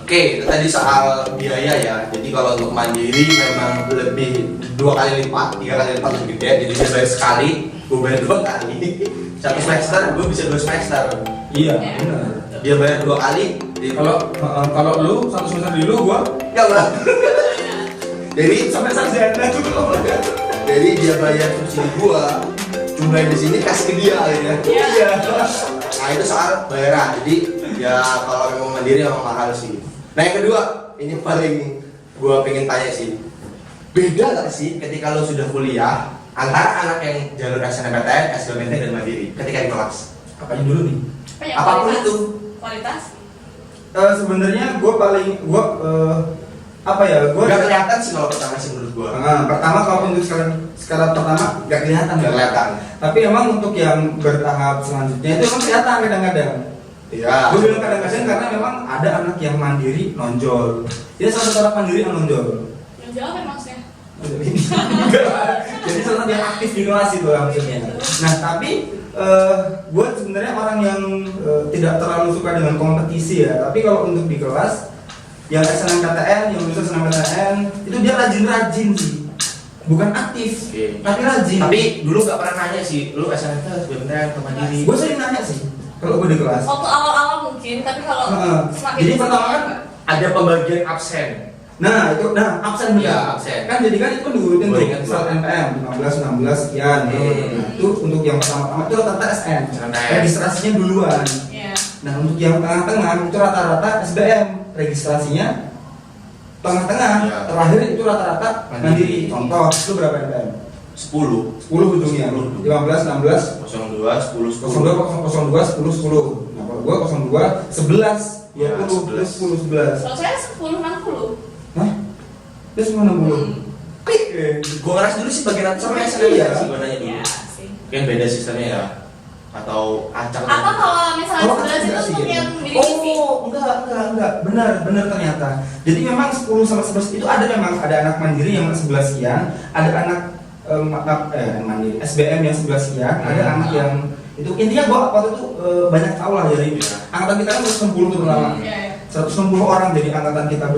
Oke, itu tadi soal biaya ya. Jadi kalau untuk mandiri memang lebih 2 kali lipat, 3 kali lipat lebih gede. Jadi dia bayar sekali, gue bayar 2 kali. Satu semester, gue bisa 2 semester. Iya, benar. Dia bayar 2 kali. Kalau lu satu semester di lu, gua Enggak bang. Jadi sampai sarjana tuh. Jadi dia bayar subsidi gua, jumlahnya di sini kasih ke dia ya. Iya. Nah itu soal bayaran. Jadi ya kalau memang mandiri memang mahal sih. Nah yang kedua, ini paling gua pengen tanya sih. Beda gak sih ketika lo sudah kuliah antara anak yang jalur SNMPTN, SBMPTN dan mandiri ketika di kelas? Apanya dulu nih? Apapun itu. Kualitas. Sebenarnya gua Gak kelihatan sih kalau pertama sih menurut gua. Pertama kalau untuk skala pertama gak kelihatan. Gak kelihatan. Tapi emang untuk yang bertahap selanjutnya itu emang kelihatan kadang-kadang. Iya. Gue bilang kadang-kadang karena memang ada anak yang mandiri nonjol. Dia salah satu anak mandiri yang nonjol. Yang jawab apa maksudnya? Jadi salah satu yang aktif di kelas itu maksudnya. Nah tapi gue sebenarnya orang yang tidak terlalu suka dengan kompetisi ya. Tapi kalau untuk di kelas yang SNMPTN, yang lulus SNMPTN itu dia rajin-rajin sih, bukan aktif, tapi rajin. Tapi dulu gak pernah nanya sih, lu SNMPTN, SBMPTN, atau mandiri? Gue sering nanya sih, kalau gue di kelas. Waktu awal-awal mungkin, tapi kalau semakin Jadi pertama kan Ada pembagian absen. absen bener. Iya, absen. Kan jadi kan itu kan diurutin Gua tuh, ingat misal banget. NPM 15, 16 sekian. Nah, itu untuk yang pertama-tama itu rata-rata SN. SNM. Registrasinya duluan. Iya. Nah untuk yang tengah-tengah itu rata-rata SBM, registrasinya tengah-tengah. Iya. Terakhir itu rata-rata Mandiri. mandiri. Contoh, itu berapa NPM? 10, 10 ujungnya. 10. 15, 16, 02, 10, 02, 02, 10, 10. Nah kalau gua 02, 11, 20, Ya, 11. 10, 11. Kalau saya 10, 60. Hah? Dia semua 60. Gue ngeras dulu sih bagian atas sama SNM Iya. sih gue nanya dulu. Iya sih. Mungkin beda sistemnya ya. Atau acak Apa kalau misalnya Kalau 11 itu enggak sih, untuk ya. yang divisi? Enggak. Benar ternyata. Jadi memang 10 sama 11 itu ada anak mandiri yang 11 sekian, ada anak mandiri SBM yang 11 sekian, ada anak yang itu intinya gua waktu itu banyak tahu lah dari angkatan kita kan 160 tuh pertama. Iya. 160 orang jadi angkatan kita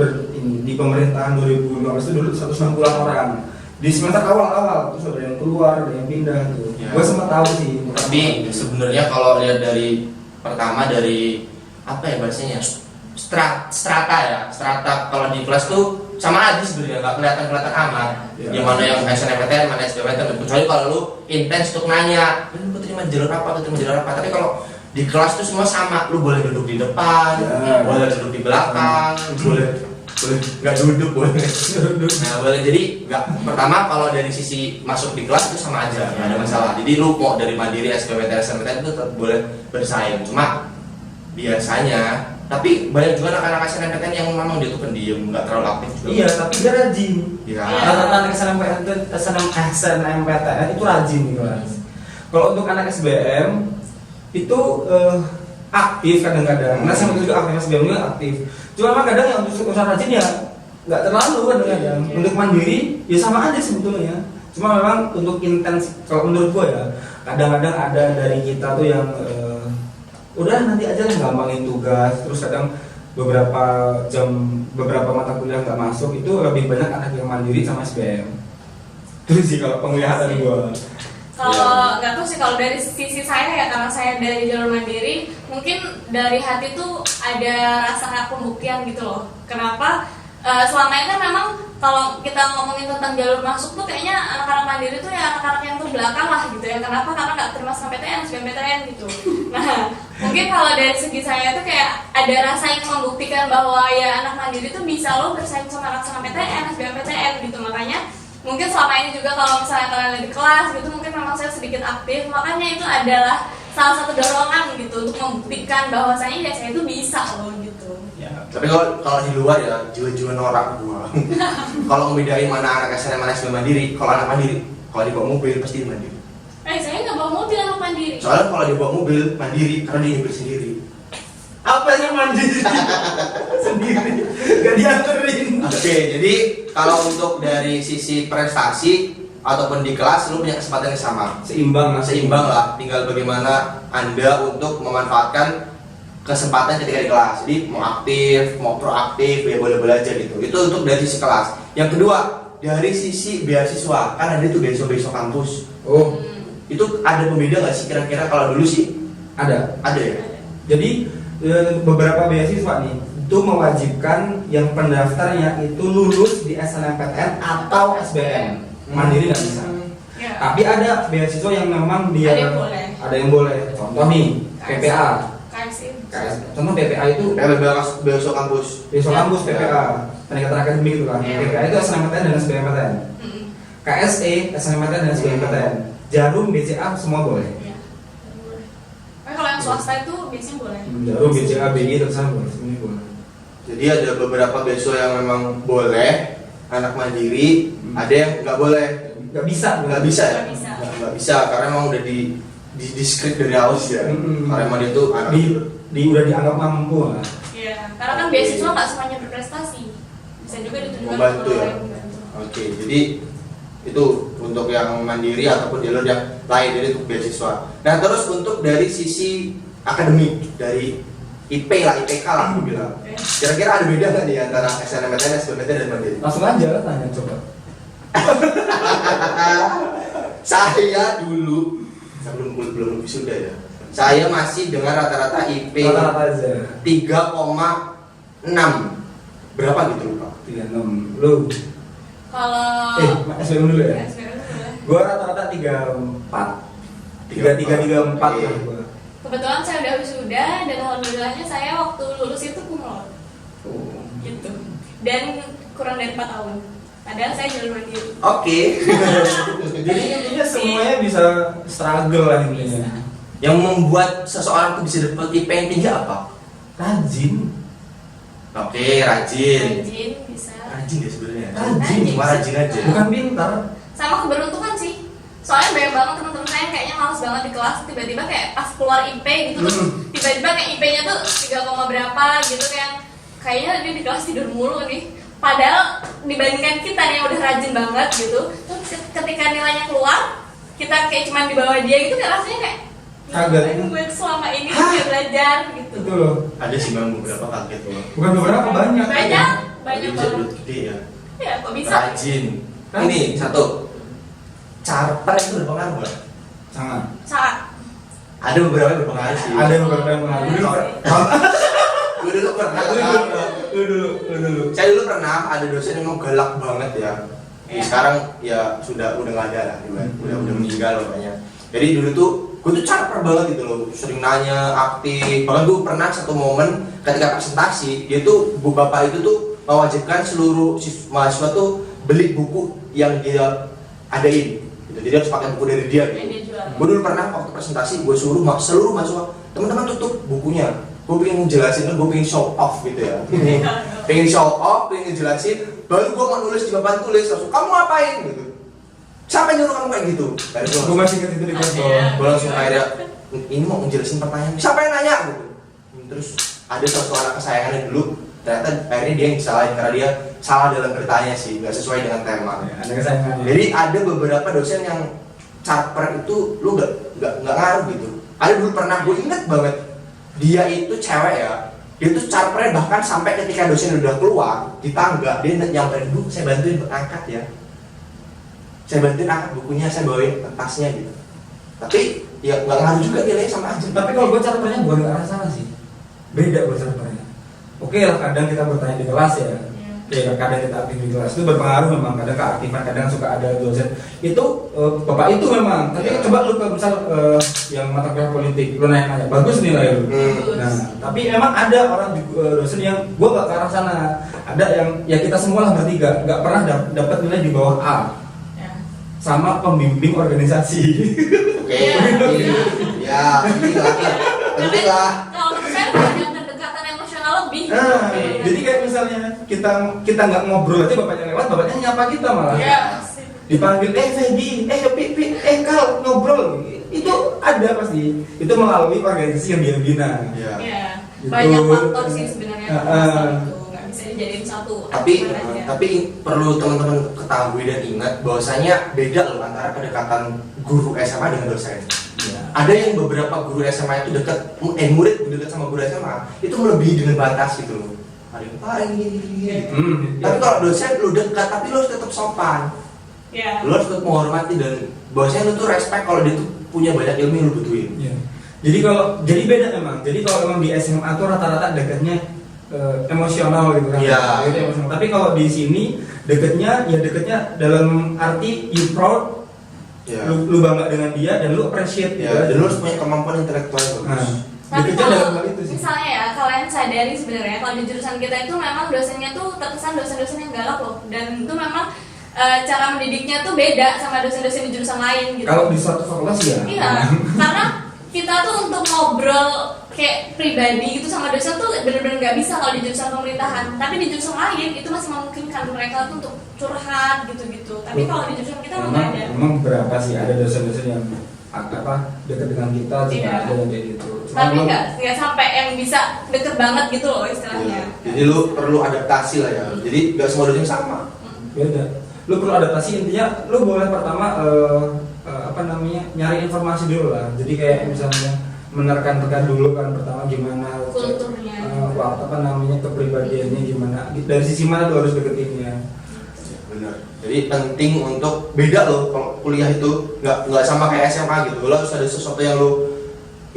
di pemerintahan 2015 itu dulu 160 orang. Di semester awal terus ada yang keluar, ada yang pindah gitu. Ya. Gua sempat tahu sih. Tapi sebenarnya kalau lihat dari pertama dari apa ya bahasanya strata ya, strata kalau di kelas tuh sama aja sebenarnya nggak kelihatan amat. Ya. Yang mana yang SNMPTN, mana SBMPTN, kecuali kalau lu intens untuk nanya, lu terima jalur apa, terima jalur apa. Tapi kalau di kelas tuh semua sama, lu boleh duduk di depan, Ya. boleh duduk di belakang, boleh nggak duduk boleh. Nah boleh jadi nggak pertama kalau dari sisi masuk di kelas itu sama aja nggak ada masalah. Jadi lu mau dari mandiri SBMPTN SNMPTN itu tetap boleh bersaing. Cuma biasanya tapi banyak juga anak-anak SNMPTN yang memang dia tuh pendiam nggak terlalu aktif juga. Iya, tapi dia rajin. Iya. Rata-rata anak SNMPTN itu rajin di kelas. Kalau untuk anak SBM itu aktif kadang-kadang. Nah, sama juga aktif SBM juga aktif. Cuma memang kadang yang untuk usaha rajin ya nggak terlalu kadang-kadang. Untuk mandiri ya sama aja sebetulnya. Cuma memang untuk intens kalau menurut gua ya kadang-kadang ada dari kita tuh yang udah nanti aja lah gampangin tugas. Terus kadang beberapa mata kuliah nggak masuk itu lebih banyak anak yang mandiri sama SBM. Terus sih kalau penglihatan gua. Kalau nggak tahu sih kalau dari sisi saya ya karena saya dari jalur mandiri mungkin dari hati tuh ada rasa pembuktian gitu loh. Kenapa? Selama ini kan memang kalau kita ngomongin tentang jalur masuk tuh kayaknya anak-anak mandiri tuh ya anak-anak yang terbelakang lah gitu ya. Kenapa? Karena nggak terima SNMPTN, SBMPTN gitu. Nah mungkin kalau dari segi saya tuh kayak ada rasa yang membuktikan bahwa ya anak mandiri tuh bisa loh bersaing sama anak SNMPTN, SBMPTN gitu. Makanya mungkin selama ini juga kalau misalnya kalian ada di kelas gitu mungkin memang saya sedikit aktif, makanya itu adalah salah satu dorongan gitu untuk membuktikan bahwasanya ya saya itu bisa loh gitu. Ya, tapi kalau di luar ya jiwa-jiwa norak gua. Kalau ngebedain mana anak SNM mana SBM mandiri, kalau anak mandiri, kalau dibawa mobil pasti mandiri. Saya nggak bawa mobil anak mandiri. Soalnya kalau dibawa mobil mandiri karena dia nyupir sendiri. Apa yang mandiri? Sendiri, gak dianterin. Oke, jadi kalau untuk dari sisi prestasi ataupun di kelas lu punya kesempatan yang sama, Seimbang seimbang lah. Tinggal bagaimana Anda untuk memanfaatkan kesempatan ketika di kelas. Jadi mau aktif, mau proaktif, ya boleh-boleh aja gitu. Itu untuk dari sisi kelas. Yang kedua, dari sisi beasiswa, kan ada tuh beasiswa kampus. Oh, Itu ada pembeda nggak sih kira-kira? Kalau dulu sih ada. ada ya. Jadi beberapa beasiswa nih itu mewajibkan yang pendaftarnya itu lulus di SNMPTN atau SBM. Mandiri nggak bisa. Ya. Tapi ada beasiswa yang memang dia Ada yang boleh. ada yang boleh. Contoh nih PPA. Contoh PPA itu Beasiswa kampus. beasiswa kampus PPA, peningkatan akademik itu kan. Iya. PPA itu SNMPTN dan SBMPTN. Mm-mm. KSE, SNMPTN dan SBMPTN. Jarum, BCA semua boleh. Iya. Boleh. Tapi kalau yang swasta itu biasanya boleh. Jarum, BCA, BI terserah boleh, semuanya boleh. Jadi ada beberapa beasiswa yang memang boleh anak mandiri, ada yang nggak boleh. Nggak bisa, Nggak bisa ya? Nggak bisa. Nggak bisa karena emang udah di script dari awal sih ya. Karena emang dia tuh anak udah dianggap mampu lah. Iya. Karena kan beasiswa nggak semuanya berprestasi. Bisa juga ditujukan Membantu ya? orang yang membantu. Oke, jadi itu untuk yang mandiri ataupun jalur yang lain, jadi untuk beasiswa. Nah terus untuk dari sisi akademik, dari IP lah, IPK lah aku bilang. Oke. Kira-kira ada beda nggak nih antara SNMPTN, SBMPTN dan mandiri? Langsung aja lah tanya coba. Saya dulu, saya belum wisuda ya. Saya masih dengan rata-rata IP Rata-rata aja. 3,6. Berapa gitu lupa? 36. Lu? Kalau SBM dulu ya? SBM boleh. Gua rata-rata 34. 33, 34 Oke. lah gua. Kebetulan saya udah wisuda dan alhamdulillahnya saya waktu lulus itu cum laude Oh. gitu. Dan kurang dari 4 tahun. Padahal saya jalur mandiri. Oke. Jadi intinya semuanya bisa struggle lah intinya. Yang membuat seseorang tuh bisa dapat IP yang tinggi apa? Rajin. Oke, rajin. Rajin bisa. Rajin ya sebenarnya. Rajin. Cuma rajin aja. Bukan pintar. Sama keberuntungan sih. Soalnya banyak banget teman-teman saya yang kayaknya males banget di kelas, tiba-tiba kayak pas keluar IP gitu terus tiba-tiba kayak IP-nya tuh 3, berapa gitu kayaknya dia di kelas tidur mulu nih. Padahal dibandingkan kita nih yang udah rajin banget gitu, terus ketika nilainya keluar, kita kayak cuman di bawah dia gitu kayak rasanya kayak Kaget. gue selama ini kayak belajar gitu. Itu loh. Ada sih memang beberapa kaget loh. Bukan beberapa, banyak. Banyak Dia bisa banget. duit gede ya. Ya kok bisa? Rajin. Ini satu. Charter itu berpengaruh nggak? Sangat. Sangat. Ada beberapa yang berpengaruh sih. Ada beberapa yang mengalami. Gue dulu pernah. Lu dulu. Saya dulu pernah ada dosen yang mau galak banget ya. Sekarang ya udah nggak ada lah, udah meninggal pokoknya. Jadi dulu tuh gue tuh caper banget gitu loh, sering nanya, aktif. Bahkan gue pernah satu momen ketika presentasi, dia tuh bu bapak itu tuh mewajibkan seluruh mahasiswa tuh beli buku yang dia adain. Gitu. Jadi harus pakai buku dari dia. Gitu. Gue dulu pernah waktu presentasi, gue suruh seluruh mahasiswa, teman-teman tutup bukunya. Gue pengen ngejelasin, gue pengen show off gitu ya. Pengen show off, pengen ngejelasin. Baru gue mau nulis di papan tulis, langsung kamu ngapain gitu. Siapa yang nyuruh kamu kayak gitu? Gue masih ingat itu di kelas bawah. Gue langsung akhirnya ini mau ngejelasin pertanyaan. Siapa yang nanya gitu? Terus ada satu anak kesayangannya dulu, ternyata akhirnya dia yang disalahin karena dia salah dalam bertanya sih, nggak sesuai dengan tema. Ada kesayangannya. Jadi ada beberapa dosen yang caper itu lu nggak ngaruh gitu. Ada dulu pernah gue inget banget, dia itu cewek ya. Dia tuh capernya bahkan sampai ketika dosen udah keluar di tangga dia nyamperin, Bu saya bantuin angkat ya. Saya bantuin angkat bukunya, saya bawain tasnya gitu. Tapi ya nggak ngaruh juga nilainya sama aja. Tapi kalau gue capernya bukan ke arah sana sih. Beda gue capernya. Oke lah kadang kita bertanya di kelas ya. Ya kadang kita aktif di kelas itu berpengaruh memang, kadang keaktifan, kadang suka ada dosen itu bapak itu memang. Tapi coba lu ke misal yang mata kuliah politik, lu nanya bagus nilai lu. Nah tapi memang ada orang dosen yang gua nggak ke arah sana. Ada yang ya kita semua lah bertiga nggak pernah dapat nilai di bawah A. Sama pembimbing organisasi. Oke, ya penting lah. Kalau menurut saya banyak kedekatan emosional lebih. Nah, jadi kayak misalnya kita nggak ngobrol aja bapaknya lewat, bapaknya nyapa kita malah. Iya. Dipanggil Fedi, Pipi, Kal ngobrol. Itu ada pasti. Itu melalui organisasi yang dia bina. Iya. Iya. Gitu. Banyak faktor sih sebenarnya masalah itu. Nggak bisa dijadiin satu. Tapi perlu teman-teman ketahui dan ingat bahwasanya beda loh antara kedekatan guru SMA dengan dosen. Ya. ada yang beberapa guru SMA itu dekat, murid dekat sama guru SMA itu melebihi dengan batas gitu loh. Ada yang gini. Tapi kalau dosen lu dekat, tapi lu harus tetap sopan. Iya. Lu harus tetap menghormati dan bahwasanya lu tuh respect kalau dia tuh punya banyak ilmu yang lu butuhin. Iya. Jadi beda memang. Jadi kalau memang di SMA tuh rata-rata dekatnya emosional gitu kan. Iya. Gitu, emosional. Tapi kalau di sini dekatnya dalam arti you proud. Ya. Lu bangga dengan dia dan lu appreciate Ya, dan lu harus punya kemampuan intelektual yang bagus. Tapi dekatnya dalam hal kalau itu sih. misalnya ya kalian sadari sebenarnya kalau di jurusan kita itu memang dosennya tuh terkesan dosen-dosen yang galak loh, dan itu memang cara mendidiknya tuh beda sama dosen-dosen di jurusan lain gitu. Kalau di suatu fakultas ya. Iya, karena kita tuh untuk ngobrol kayak pribadi gitu sama dosen tuh bener-bener nggak bisa kalau di jurusan pemerintahan. Tapi di jurusan lain itu masih memungkinkan mereka tuh untuk curhat gitu-gitu. Tapi kalau di jurusan kita nggak ada. Memang berapa sih ada dosen-dosen yang dekat dengan kita juga Iya. ada yang kayak gitu. Tapi nggak sampai yang bisa deket banget gitu loh istilahnya. Ya. Jadi lu perlu adaptasi lah ya. Jadi nggak semua dosen sama. Beda. Lu perlu adaptasi, intinya lu boleh pertama nyari informasi dulu lah. Jadi kayak misalnya menerkan-terkan dulu kan pertama gimana Kulturnya. Kepribadiannya gimana. Dari sisi mana lu harus deketinnya. Benar. Jadi penting untuk beda loh kalau kuliah itu nggak sama kayak SMA gitu. Lo harus ada sesuatu yang lo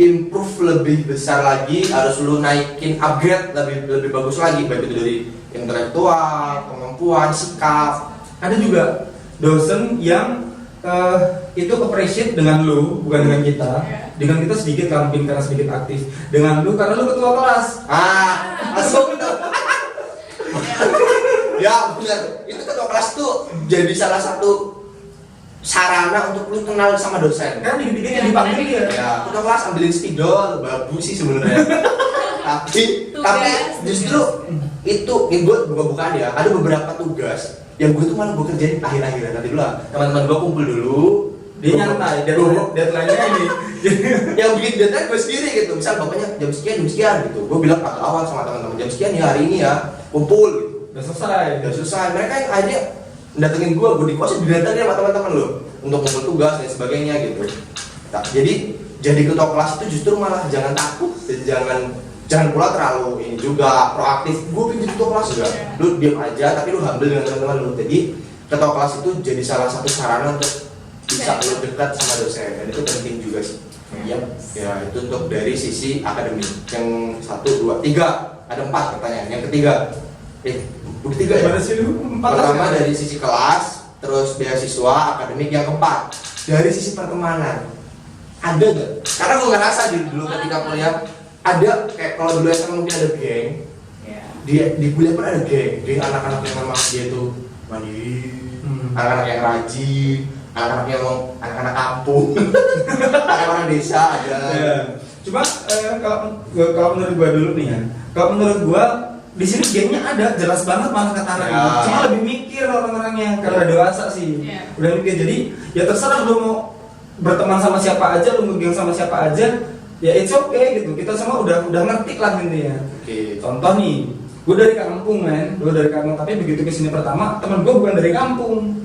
improve lebih besar lagi, harus lo naikin upgrade lebih bagus lagi, baik itu dari intelektual, kemampuan, sikap. Ada juga dosen yang itu appreciate dengan lu, bukan dengan kita. Dengan kita sedikit lampin karena sedikit aktif. Dengan lu karena lu ketua kelas. Langsung tuh. Ya benar. Itu ketua kelas tuh jadi salah satu sarana untuk lu kenal sama dosen. Kan dikit-dikit yang dipanggil ya. Ya, ketua kelas ambilin spidol, babu sih sebenarnya. tapi justru itu gue buka-bukaan ya. Ada beberapa tugas yang gue tuh malah gue kerjain akhir-akhiran. Nanti dulu lah, teman-teman gue kumpul dulu. Dia nyantai, deadline-nya ini. Yang bikin deadline gue sendiri gitu. Misal bapaknya jam sekian gitu. Gue bilang agak awal sama teman-teman jam sekian ya hari ini ya kumpul gitu. Udah selesai. Mereka yang akhirnya datengin gue di kos didatengin sama teman-teman lo untuk kumpul tugas dan sebagainya gitu. Nah, jadi ketua kelas itu justru malah jangan takut dan jangan pula terlalu ini juga proaktif. Gue pengen jadi ketua kelas juga. Lu diam aja tapi lu humble dengan teman-teman lu. Jadi ketua kelas itu jadi salah satu sarana untuk bisa lu dekat sama dosen dan itu penting juga sih. Ya itu untuk dari sisi akademik. Yang 1, 2, 3 ada 4 pertanyaan. Yang ketiga ya? Gimana sih lu? Pertama dari sisi kelas, terus beasiswa, akademik. Yang keempat dari sisi pertemanan. Ada gak? Karena gue ngerasa dulu ketika kuliah ada kayak kalau dulu SMA mungkin ada geng. Di kuliah pun ada geng anak-anak yang memang dia tuh mandiri, anak-anak yang rajin, anak-anak kampung, orang desa ada. Cuma kalau menurut gua dulu nih ya, kalau menurut gua di sini gengnya ada jelas banget malah ketara gitu. Cuma lebih mikir orang-orangnya karena udah dewasa sih. Udah mikir, jadi ya terserah lu mau berteman sama siapa aja, lu ngegeng sama siapa aja, ya it's okay gitu. Kita semua udah ngerti lah intinya. Contoh nih, gue dari kampung tapi begitu kesini pertama teman gue bukan dari kampung.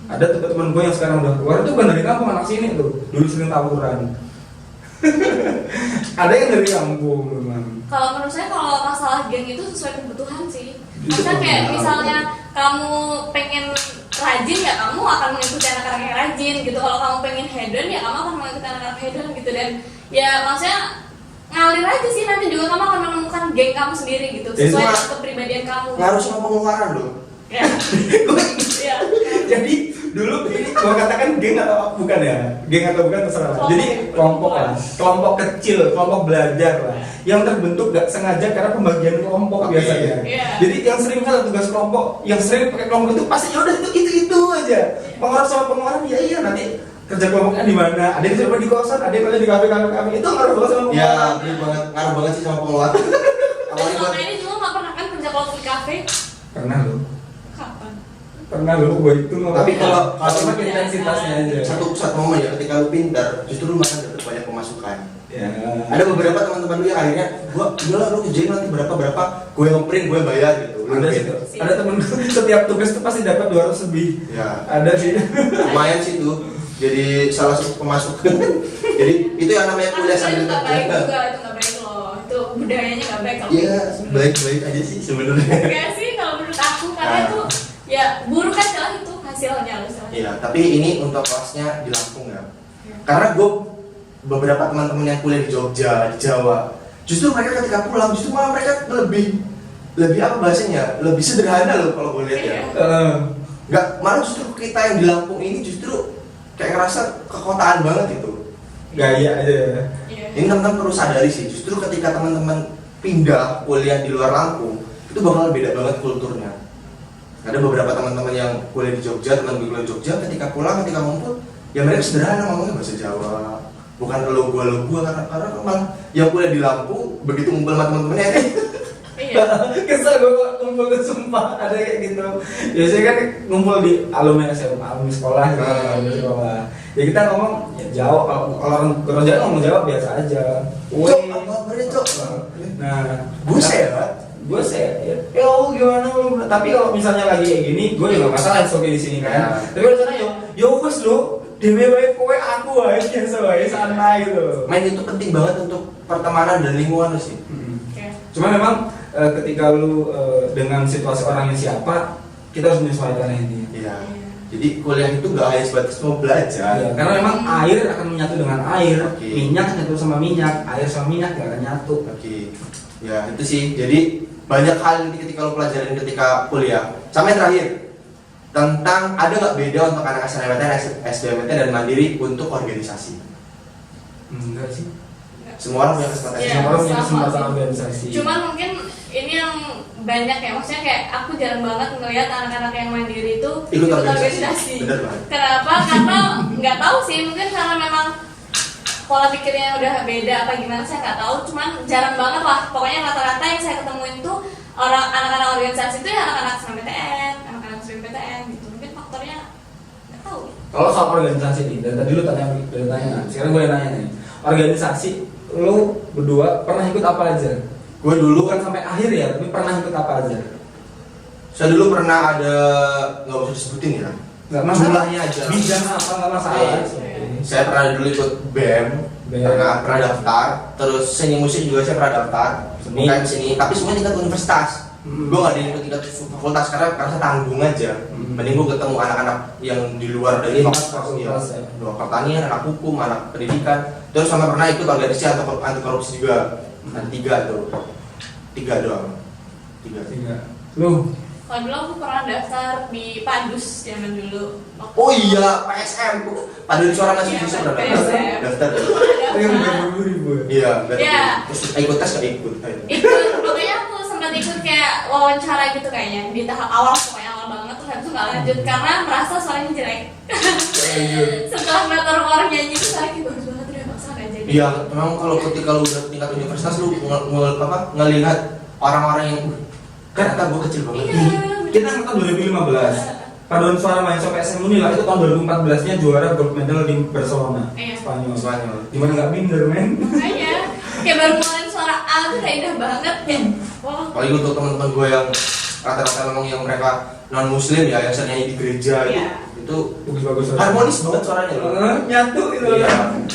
Ada teman gue yang sekarang udah keluar itu bukan dari kampung, anak sini tuh, dulu sering tawuran. Ada yang dari kampung memang. Kalau menurut saya kalau masalah geng itu sesuai kebutuhan sih. Maksudnya kayak misalnya kamu pengen rajin ya kamu akan mengikuti anak-anak yang rajin gitu. Kalau kamu pengen hedon ya kamu akan mengikuti anak-anak hedon gitu. Dan ya maksudnya ngalir aja sih, nanti juga kamu akan menemukan geng kamu sendiri gitu sesuai dengan kepribadian kamu. Ngaruh sama pengeluaran loh. Ya. Ya. Jadi dulu ini gua katakan geng atau bukan ya? Geng atau bukan terserah lah. Jadi kelompok kecil, kelompok belajar lah. Yang terbentuk gak sengaja karena pembagian kelompok biasanya. Jadi yang sering kan tugas kelompok, yang sering pakai kelompok itu pasti ya udah itu aja. Pengaruh sama pengeluaran ya iya nanti kerja kelompoknya di mana? Ada yang coba di kosan, ada yang kerja di kafe itu ngaruh banget sama pengeluaran. Ya, ngaruh banget sih sama pengeluaran. Dan selama ini juga nggak pernah kan kerja kelompok di kafe? Pernah loh. Kapan? Pernah loh, gue itu tapi kalau makin intensitasnya aja. Satu momen ya ketika lu pintar, justru lu makan dapat banyak pemasukan. Ya. Ada beberapa teman-teman lu yang akhirnya gua lu kerjain nanti berapa gue yang print, gue yang bayar gitu. Ada temen gue setiap tugas tuh pasti dapat 200 lebih. Ya. Ada sih. Lumayan sih tuh. jadi salah satu pemasukan. Jadi itu yang namanya kuliah Itu sambil nggak baik kerja. juga, itu nggak baik loh. Itu budayanya nggak baik kalau Iya, gitu sebenarnya. baik-baik aja sih sebenarnya. Kayak sih kalau menurut aku karena Nah. itu ya buruk kan jelas itu hasilnya loh istilahnya. Iya, tapi ini untuk kelasnya di Lampung ya. Karena gue beberapa teman-teman yang kuliah di Jogja, di Jawa, justru mereka ketika pulang justru malah mereka lebih apa bahasanya, lebih sederhana loh kalau gue lihat ya. Iya. Nggak, malah justru kita yang di Lampung ini justru kayak ngerasa kekotaan banget gitu. Gaya aja ya. Iya. Ini teman-teman perlu sadari sih, justru ketika teman-teman pindah kuliah di luar Lampung, itu bakal beda banget kulturnya. Ada beberapa teman-teman yang kuliah di Jogja, teman gue kuliah di Jogja, ketika pulang, ketika ngumpul, ya mereka sederhana ngomongnya bahasa Jawa, bukan lo gua karena malah yang kuliah di Lampung begitu ngumpul sama teman-temannya, Iya. Kesel gue ngumpul tuh sumpah ada kayak gitu. Biasanya kan ngumpul di alumni SMA, alumni sekolah gitu, alumni sekolah. Ya kita ngomong ya Jawa, kalau orang Jawa ngomong Jawa biasa aja. Cok, apa kabarnya Cok? Nah, Gue sehat. gue ya oh gimana lu? Tapi kalau misalnya lagi kayak gini, gue juga masalah oke di sini kan. Ya. Tapi kalau sana yo wes lu dewe wae kowe aku wae biasa wae santai gitu. Main itu penting banget untuk pertemanan dan lingkungan lu sih. Oke. Cuma memang ketika lu dengan situasi orangnya siapa, kita harus menyesuaikan ini. Iya. Jadi kuliah itu nggak hanya sebatas mau belajar. Ya, karena memang air akan menyatu dengan air, Oke. minyak nyatu sama minyak, air sama minyak nggak akan nyatu. Oke. Ya itu sih. Jadi banyak hal ketika lo pelajarin ketika kuliah. Sama yang terakhir tentang ada nggak beda untuk anak SNMPTN, SBMPTN dan Mandiri untuk organisasi. Enggak sih. Semua orang punya kesempatan. Iya, Semua orang punya sama kesempatan sih. organisasi. Cuman mungkin ini yang banyak ya, maksudnya kayak aku jarang banget ngelihat anak-anak yang mandiri itu Ikut ikut organisasi. Bener banget. Kenapa? Karena nggak tahu sih, mungkin karena memang pola pikirnya udah beda apa gimana saya nggak tahu. Cuman jarang banget lah. Pokoknya rata-rata yang saya ketemuin tuh orang anak-anak organisasi itu ya anak-anak SNMPTN, anak-anak SBMPTN gitu. Mungkin faktornya nggak tahu. Kalau soal organisasi nih, dari tadi lu tanya, sekarang gue nanya nih. Organisasi lu berdua pernah ikut apa aja? Gue dulu Bukan sampai akhir ya, tapi pernah ikut apa aja? saya dulu pernah ada, nggak usah disebutin ya. Nggak masalah. Jumlahnya aja. Bidang apa nggak masalah. Oke. Saya pernah dulu ikut BEM, BEM. pernah daftar. Terus seni musik juga saya pernah daftar. Seni. Bukan seni, tapi semua tingkat universitas. Gue nggak di tingkat fakultas karena tanggung aja. Mending gue ketemu anak-anak yang di luar dari Fakultas, fakultas, ya. ya. Luar pertanian, anak hukum, anak pendidikan. Terus sama pernah ikut organisasi anti korupsi juga. Ada 3 tuh, 3 doang. 3. Lu Kalau dulu aku pernah daftar di Padus zaman dulu. Oh iya, PSM. Padahal suara masih Iya, bisa udah PSM. daftar. yang Daftar. 2000. Iya, berarti. Iya. Terus ikut tes gak ikut? Ikut, pokoknya aku sempat ikut kayak wawancara gitu kayaknya di tahap awal, pokoknya awal banget, terus habis itu nggak lanjut karena merasa suaranya jelek. Setelah ngeliat orang-orang nyanyi itu suaranya bagus banget, udah maksa nggak jadi. Iya, memang kalau ketika lu udah tingkat universitas lu ngelihat orang-orang yang kan kata gue kecil banget. Iya. Kita angkatan 2015. Paduan suara main sampai SM Unila itu tahun 2014 nya juara gold medal di Barcelona, Iya. Spanyol. Gimana nggak minder men? Makanya kayak baru ngeluarin suara A tuh kayak indah banget ya. Wah. Apalagi untuk teman-teman gue yang rata-rata memang yang mereka non muslim ya, yang sering nyanyi di gereja Iya. itu Bagus-bagus. harmonis banget suaranya loh. Nyatu itu. Iya.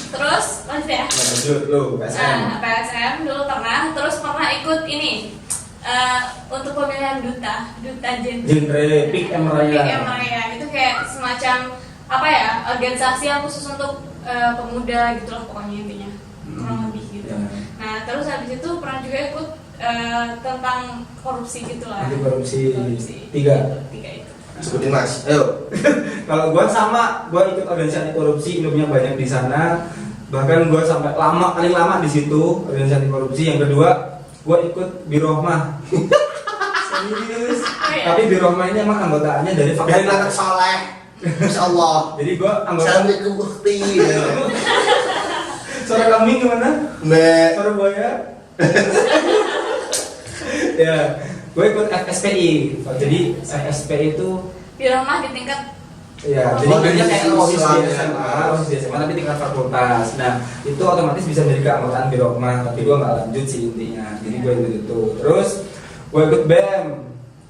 Terus lanjut ya. Lanjut lo, PSM. Nah, PSM dulu pernah, terus pernah ikut ini untuk pemilihan duta Genre PIKM Raya. PKM Raya itu kayak semacam apa ya, organisasi yang khusus untuk pemuda gitu loh pokoknya intinya, kurang lebih gitu. Ya. Nah terus habis itu pernah juga ikut tentang korupsi gitu lah. Anti korupsi 3. Tiga itu. Sebutin mas, ayo. Kalau gua sama, gua ikut organisasi anti korupsi, ilmunya banyak di sana. Bahkan gua sampai paling lama di situ organisasi anti korupsi. Yang kedua, gua ikut Birohmah. Serius. iya? Tapi Birohmah ini emang anggotanya dari Dari anak fakultas. soleh, Masya Allah. Jadi gua anggota. Assalamualaikum bukti. Suara kambing gimana? Mbak. Suara buaya. Ya, gue ikut FSPI. Jadi FSPI itu Di rumah di tingkat ya, jadi kerja kayak OSIS di SMA, OSIS di SMA tapi tingkat fakultas. Nah, itu otomatis bisa menjadi keanggotaan Birokmah, tapi gue nggak lanjut sih intinya. Jadi gue ikut itu. Terus gue ikut BEM.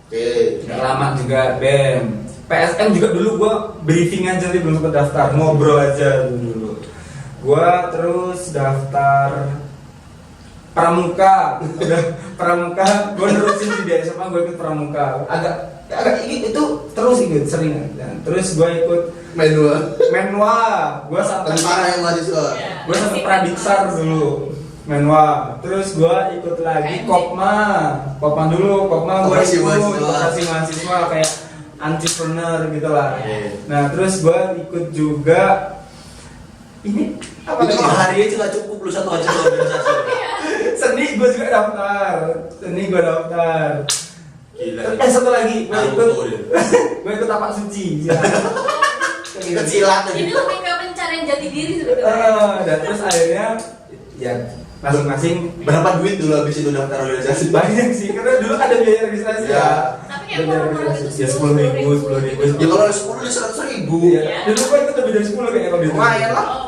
Oke. Nggak lama juga BEM. PSM juga dulu gue briefing aja sih, belum sempat daftar, ngobrol aja dulu. Gue terus daftar pramuka, udah pramuka, gue nerusin di SMA, gue ikut pramuka, agak itu terus ikut sering. Dan terus gue ikut menwa, gue sampai tentara yang mahasiswa. gue sampai pradiksar dulu, menwa. Terus gue ikut lagi kopma dulu, kopma gue Koperasi ikut mahasiswa. koperasi mahasiswa kayak entrepreneur gitu lah. Iya. Nah terus gue ikut juga ini apa Itu lagi? kalau hari itu nggak cukup lu satu aja organisasi. Seni gue juga daftar, seni gue daftar. Gila. Satu lagi gue ikut Naruto dia. gue ikut tapak suci ya. Ikut silat tuh Ini gitu. lebih ke pencarian jati diri sebetulnya. Dan terus akhirnya ya masing-masing Berapa duit dulu habis itu daftar organisasi? banyak sih, karena dulu ada biaya registrasi Ya. Tapi kayak Biaya murah-murah registrasi. gitu, Ya 10.000. Ya kalau 10 ya 100.000. Iya. Dulu gue ikut lebih dari 10 kayaknya kalau di Lumayan lah. Oh.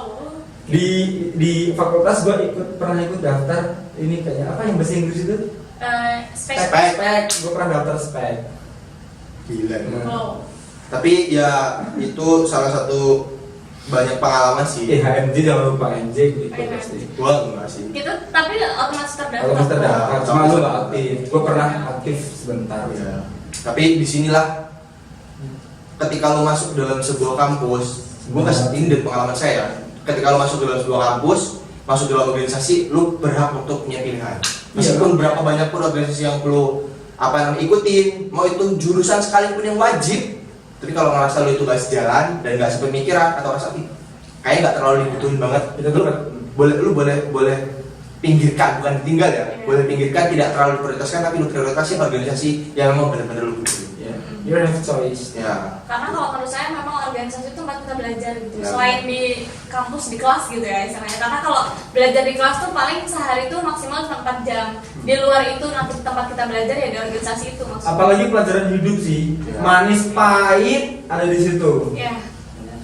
di fakultas gue pernah ikut daftar ini kayak apa yang bahasa Inggris itu? Spek. Spek. Gue pernah daftar spek. Gila. Oh. Tapi ya itu salah satu banyak pengalaman sih. HMJ jangan lupa HMJ gitu pasti. Gua enggak sih. Gitu, tapi otomatis terdaftar. Kalau terdaftar, Oh. cuma lu gak aktif. Gue pernah aktif sebentar. Ya. Tapi disinilah ketika lo masuk dalam sebuah kampus, gua kasih ini dari pengalaman saya. Ketika lo masuk dalam sebuah kampus, masuk dalam organisasi, lo berhak untuk punya pilihan. Meskipun berapa banyak pun organisasi yang lo ikutin, mau itu jurusan sekalipun yang wajib, tapi kalau ngerasa lo itu gak sejalan dan gak sepemikiran atau rasa kayaknya gak terlalu dibutuhin banget, Itu tuh lu boleh pinggirkan, bukan ditinggal ya, boleh pinggirkan, tidak terlalu diprioritaskan, tapi lu prioritaskan organisasi yang memang benar-benar lu butuhin. ya, you have choice. Ya, Karena kalau menurut saya memang organisasi itu tempat kita belajar gitu. Ya. Selain di kampus, di kelas gitu ya istilahnya. Karena kalau belajar di kelas tuh paling sehari itu maksimal cuma 4 jam. Di luar itu nanti tempat kita belajar ya di organisasi itu maksudnya. Apalagi pelajaran hidup sih, Ya. manis pahit ada di situ. Iya. Benar.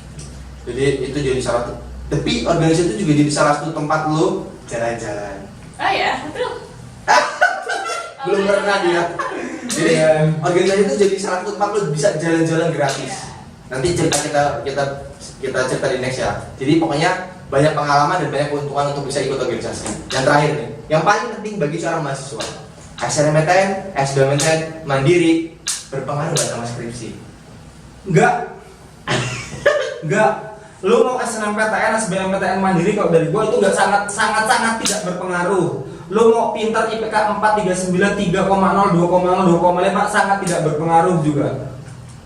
jadi itu jadi salah satu. Tapi organisasi itu juga jadi salah satu tempat lu jalan-jalan. Oh ya, betul. Belum pernah dia. Jadi Iya. organisasi itu jadi salah satu tempat lu bisa jalan-jalan gratis. Iya. Nanti cerita kita cerita di next ya. Jadi pokoknya banyak pengalaman dan banyak keuntungan untuk bisa ikut organisasi. Yang terakhir nih, yang paling penting bagi seorang mahasiswa, SNMPTN, SBMPTN, mandiri berpengaruh nggak sama skripsi? Enggak. Lu mau SNMPTN, SBMPTN mandiri kalau dari gua itu enggak sangat tidak berpengaruh. Lu mau pintar IPK 4, 39, 3,0, 2,0, 2,5 sangat tidak berpengaruh juga.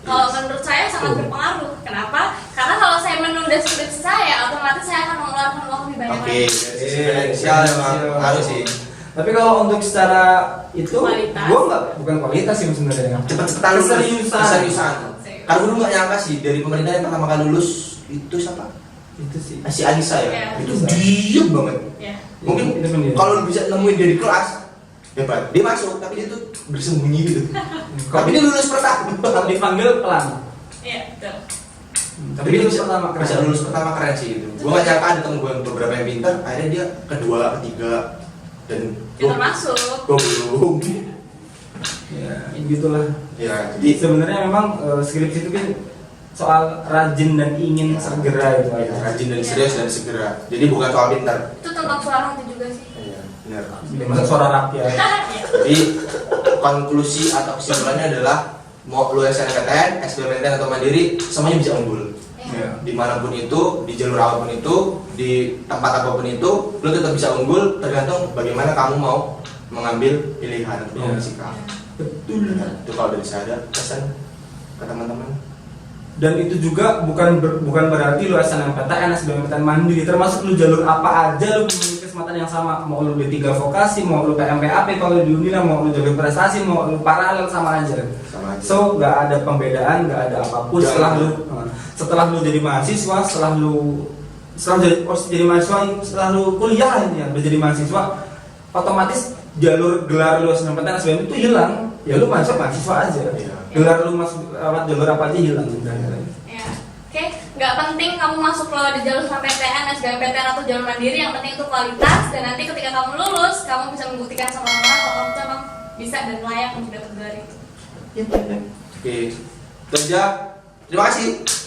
Kalau menurut saya sangat berpengaruh. Kenapa? Karena kalau saya menunda skripsi saya, otomatis saya akan mengeluarkan uang lebih banyak Oke, lagi. dari sisi finansial memang harus sih. Tapi kalau untuk secara itu Kualitas. gua enggak, bukan kualitas sih sebenarnya. Cepet-cepetan lulus. Keseriusan. Keseriusan. Karena dulu nggak nyangka sih dari pemerintah yang pertama kali lulus itu siapa? Itu sih. Si Anissa ya. Iya. Itu diem banget. Ya. Mungkin Itu bener. kalau lu bisa nemuin dia di kelas, hebat. Dia masuk, tapi dia tuh bersembunyi gitu. Tapi dia lulus pertama. Kalau dipanggil pelan. Iya, betul. Tapi dia lulus pertama keren. Bisa lulus pertama keren sih itu. Gua nggak nyangka ada temen gue yang beberapa yang pintar, akhirnya dia kedua, ketiga, dan Dia termasuk. gue belum. Ya, gitulah. Ya, Jadi sebenarnya memang skripsi itu kan soal rajin dan ingin segera itu ya, aja. rajin dan serius dan segera. Jadi bukan soal pintar. Itu tentang suara hati juga sih. Iya, benar. Masa suara rakyat. Iya. Jadi konklusi atau kesimpulannya adalah mau lu SNMPTN, SBMPTN atau mandiri, semuanya bisa unggul. Iya. Dimanapun itu, di jalur apapun itu, di tempat apapun itu, lu tetap bisa unggul tergantung bagaimana kamu mau mengambil pilihan atau mengambil sikap. Betul. Itu kalau dari saya ada pesan ke teman-teman. Dan itu juga bukan berarti lu SNMPTN, SBMPTN mandiri, termasuk lu jalur apa aja lu memiliki kesempatan yang sama. Mau lu D3 vokasi, mau lu PMPAP kalau di Unila, mau lu jalur prestasi, mau lu paralel sama aja. Sama aja. So nggak ada pembedaan, nggak ada apapun. Setelah lu jadi mahasiswa, setelah jadi mahasiswa, setelah lu kuliah ini ya, udah jadi mahasiswa, otomatis jalur gelar lu SNMPTN, SBM itu hilang. Ya lu mahasiswa aja. Iya. Gelar lu masuk lewat jalur apa aja hilang udah. Ya. Oke, nggak penting kamu masuk lewat di jalur SNMPTN, SBMPTN atau jalur mandiri, yang penting itu kualitas, dan nanti ketika kamu lulus, kamu bisa membuktikan sama orang kalau kamu tuh emang bisa dan layak untuk dapat gelar itu. Oke, itu aja Terima kasih.